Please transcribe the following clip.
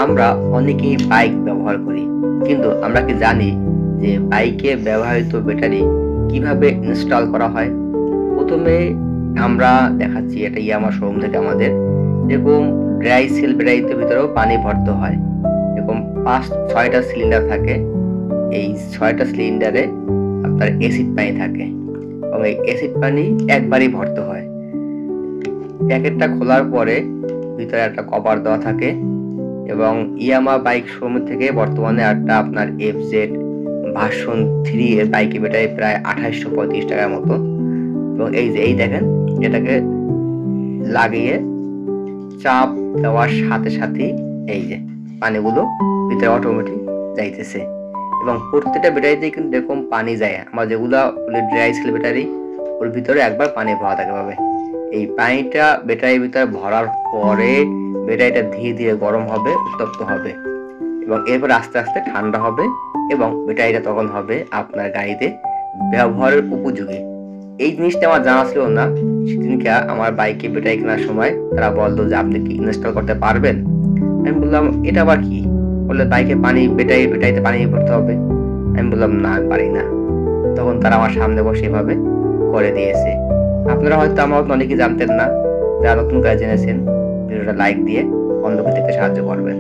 আমরা অনেকেই বাইক ব্যবহার করি, কিন্তু আমরা কি জানি যে বাইকে ব্যবহৃত ব্যাটারি কিভাবে ইনস্টল করা হয়? প্রথমে আমরা দেখাচ্ছি, এটা ইয়ামাহা শোরুম থেকে আমাদের এরকম ড্রাই সেল ব্যাটারিতে ভিতরেও পানি ভরতে হয়। এরকম 5-6টা সিলিন্ডার থাকে। এই 6টা সিলিন্ডারে আপনার অ্যাসিড পানি থাকে এবং এই অ্যাসিড পানি একবারই ভরতে হয়। প্যাকেটটা খোলার পরে ভিতরে একটা কভার দেওয়া থাকে এবং ইয়ামাহা বাইক শোরুম থেকে বর্তমানে একটা আপনার FZ ভার্সন 3 এর বাইকে ব্যাটারি প্রায় 2835 টাকার মতো। এবং এই দেখেন, এটাকে লাগিয়ে চাপ দেওয়ার সাথে সাথেই এই যে পানিগুলো ভিতরে অটোমেটিক যাইতেছে এবং প্রত্যেকটা ব্যাটারিতে কিন্তু এরকম পানি যায়। আমার যেগুলা ড্রাই সেল ব্যাটারি, ওর ভিতরে একবার পানি ভরা থাকে পাবে। এই পানিটা ব্যাটারির ভিতরে ভরার পরে ব্যাটারিটা ধীরে ধীরে গরম হবে, উত্তপ্ত হবে এবং এরপর আস্তে আস্তে ঠান্ডা হবে এবং ব্যাটারিটা তখন হবে আপনার গাড়িতে ব্যবহারের উপযোগী। এই জিনিসটা আমার জানা ছিল না। সেদিনকে আমার বাইকে ব্যাটারি কেনার সময় তারা বললো যে আপনি কি ইনস্টল করতে পারবেন? আমি বললাম এটা আবার কি? বললে বাইকে ব্যাটারিতে পানি ভরতে হবে। আমি বললাম না, আমি পারি না। তখন তারা আমার সামনে বসে এভাবে করে দিয়েছে। আপনারা হয়তো আমার অনেকে জানতেন না, যারা নতুন করে জেনেছেন ভিডিওটা লাইক দিয়ে অন্যকে দেখতে সাহায্য করবেন।